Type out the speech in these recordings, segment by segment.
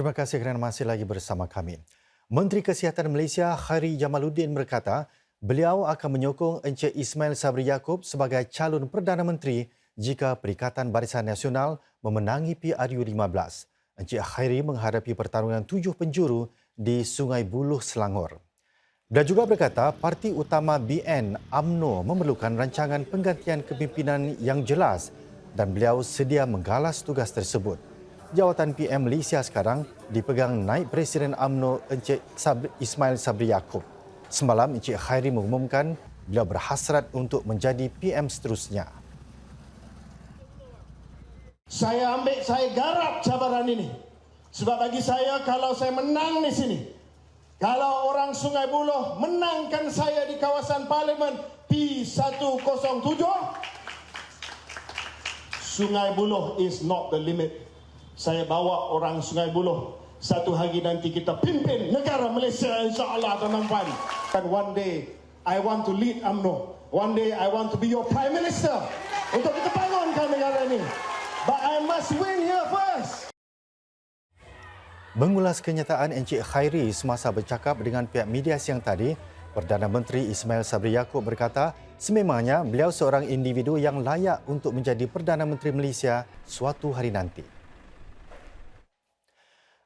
Terima kasih kerana masih lagi bersama kami. Menteri Kesihatan Malaysia Khairi Jamaluddin berkata, beliau akan menyokong Encik Ismail Sabri Yaakob sebagai calon Perdana Menteri jika Perikatan Barisan Nasional memenangi PRU15. Encik Khairi menghadapi pertarungan 7 penjuru di Sungai Buloh, Selangor. Beliau juga berkata, parti utama BN UMNO memerlukan rancangan penggantian kepimpinan yang jelas dan beliau sedia menggalas tugas tersebut. Jawatan PM Malaysia sekarang dipegang Naib Presiden UMNO Encik Ismail Sabri Yaakob. Semalam Encik Khairi mengumumkan beliau berhasrat untuk menjadi PM seterusnya. Saya garap cabaran ini. Sebab bagi saya kalau saya menang di sini, kalau orang Sungai Buloh menangkan saya di kawasan Parlimen P107, Sungai Buloh is not the limit. Saya bawa orang Sungai Buloh. Satu hari nanti kita pimpin negara Malaysia, insya-Allah, tuan-tuan. And one day I want to lead UMNO. One day I want to be your Prime Minister untuk kita bangunkan negara ini. But I must win here first. Mengulas kenyataan Encik Khairi semasa bercakap dengan pihak media siang tadi, Perdana Menteri Ismail Sabri Yaakob berkata, sememangnya beliau seorang individu yang layak untuk menjadi Perdana Menteri Malaysia suatu hari nanti.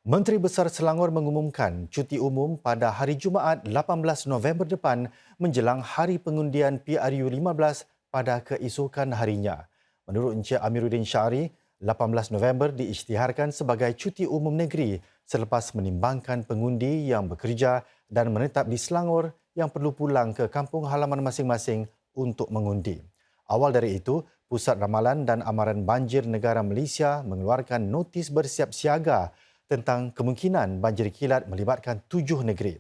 Menteri Besar Selangor mengumumkan cuti umum pada hari Jumaat 18 November depan menjelang hari pengundian PRU15 pada keesokan harinya. Menurut Encik Amiruddin Syari, 18 November diisytiharkan sebagai cuti umum negeri selepas menimbangkan pengundi yang bekerja dan menetap di Selangor yang perlu pulang ke kampung halaman masing-masing untuk mengundi. Awal dari itu, Pusat Ramalan dan Amaran Banjir Negara Malaysia mengeluarkan notis bersiap siaga tentang kemungkinan banjir kilat melibatkan 7 negeri.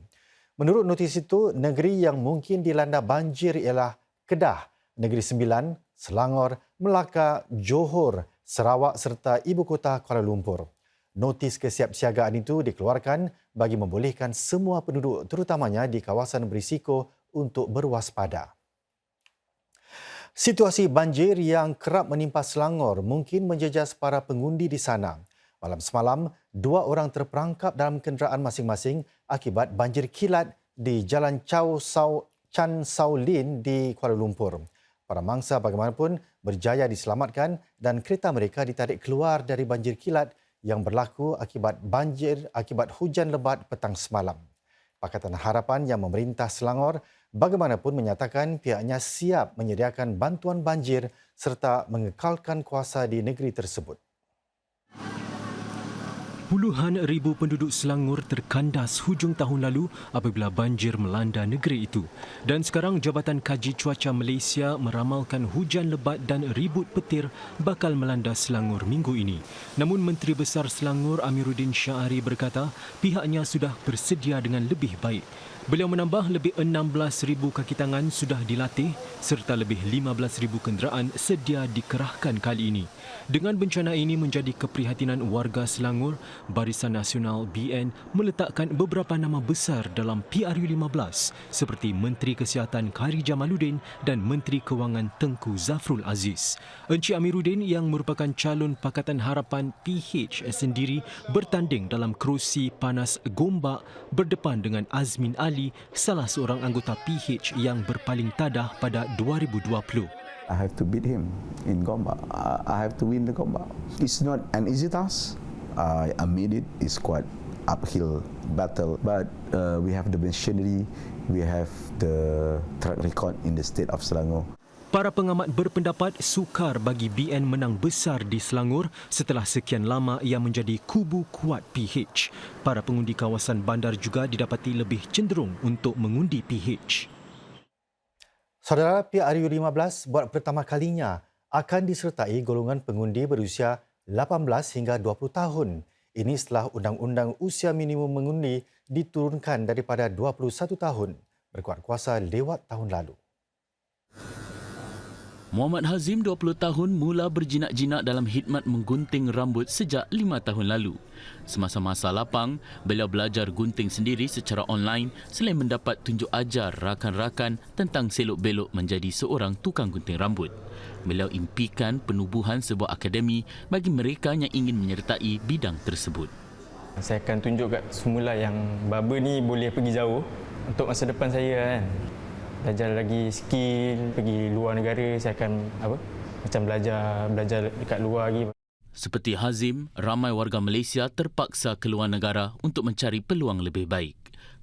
Menurut notis itu, negeri yang mungkin dilanda banjir ialah Kedah, Negeri Sembilan, Selangor, Melaka, Johor, Sarawak serta Ibu Kota Kuala Lumpur. Notis kesiapsiagaan itu dikeluarkan bagi membolehkan semua penduduk terutamanya di kawasan berisiko untuk berwaspada. Situasi banjir yang kerap menimpa Selangor mungkin menjejas para pengundi di sana. Malam semalam, 2 orang terperangkap dalam kenderaan masing-masing akibat banjir kilat di Jalan Chan Sau Lin di Kuala Lumpur. Para mangsa bagaimanapun berjaya diselamatkan dan kereta mereka ditarik keluar dari banjir kilat yang berlaku akibat hujan lebat petang semalam. Pakatan Harapan yang memerintah Selangor bagaimanapun menyatakan pihaknya siap menyediakan bantuan banjir serta mengekalkan kuasa di negeri tersebut. Puluhan ribu penduduk Selangor terkandas hujung tahun lalu apabila banjir melanda negeri itu. Dan sekarang Jabatan Kaji Cuaca Malaysia meramalkan hujan lebat dan ribut petir bakal melanda Selangor minggu ini. Namun Menteri Besar Selangor Amiruddin Syari berkata pihaknya sudah bersedia dengan lebih baik. Beliau menambah lebih 16,000 kaki tangan sudah dilatih serta lebih 15,000 kenderaan sedia dikerahkan kali ini. Dengan bencana ini menjadi keprihatinan warga Selangor, Barisan Nasional BN meletakkan beberapa nama besar dalam PRU15 seperti Menteri Kesihatan Khairi Jamaluddin dan Menteri Kewangan Tengku Zafrul Aziz. Encik Amiruddin yang merupakan calon Pakatan Harapan PH sendiri bertanding dalam kerusi panas Gombak berdepan dengan Azmin Ali, salah seorang anggota PH yang berpaling tadah pada 2020. I have to beat him in Gombak. I have to win the Gombak. It's not an easy task. I admit it. It's quite uphill battle, but we have the machinery, we have the track record in the state of Selangor. Para pengamat berpendapat sukar bagi BN menang besar di Selangor setelah sekian lama ia menjadi kubu kuat PH. Para pengundi kawasan bandar juga didapati lebih cenderung untuk mengundi PH. Saudara, PRU15 buat pertama kalinya akan disertai golongan pengundi berusia 18 hingga 20 tahun. Ini setelah undang-undang usia minimum mengundi diturunkan daripada 21 tahun berkuat kuasa lewat tahun lalu. Muhammad Hazim, 20 tahun, mula berjinak-jinak dalam khidmat menggunting rambut sejak 5 tahun lalu. Semasa masa lapang, beliau belajar gunting sendiri secara online selain mendapat tunjuk ajar rakan-rakan tentang selok-belok menjadi seorang tukang gunting rambut. Beliau impikan penubuhan sebuah akademi bagi mereka yang ingin menyertai bidang tersebut. Saya akan tunjuk kat semula yang baba ni boleh pergi jauh untuk masa depan saya kan. Belajar lagi skill, pergi luar negara, saya akan macam belajar dekat luar lagi. Seperti Hazim, ramai warga Malaysia terpaksa keluar negara untuk mencari peluang lebih baik.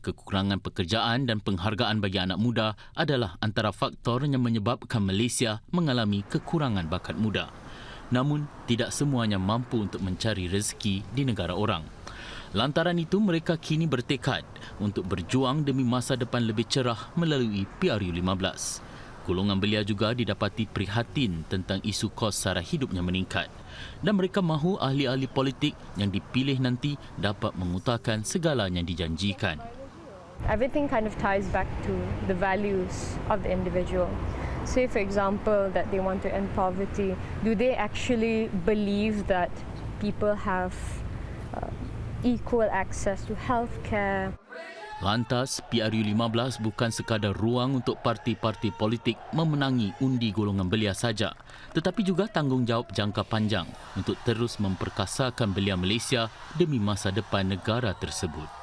Kekurangan pekerjaan dan penghargaan bagi anak muda adalah antara faktor yang menyebabkan Malaysia mengalami kekurangan bakat muda. Namun, tidak semuanya mampu untuk mencari rezeki di negara orang. Lantaran itu, mereka kini bertekad untuk berjuang demi masa depan lebih cerah melalui PRU15. Golongan belia juga didapati prihatin tentang isu kos sara hidupnya meningkat. Dan mereka mahu ahli-ahli politik yang dipilih nanti dapat mengutarakan segala yang dijanjikan. Everything kind of ties back to the values of the individual. Say, for example, that they want to end poverty. Do they actually believe that people have equal access to healthcare? Lantas, PRU15 bukan sekadar ruang untuk parti-parti politik memenangi undi golongan belia saja, tetapi juga tanggungjawab jangka panjang untuk terus memperkasakan belia Malaysia demi masa depan negara tersebut.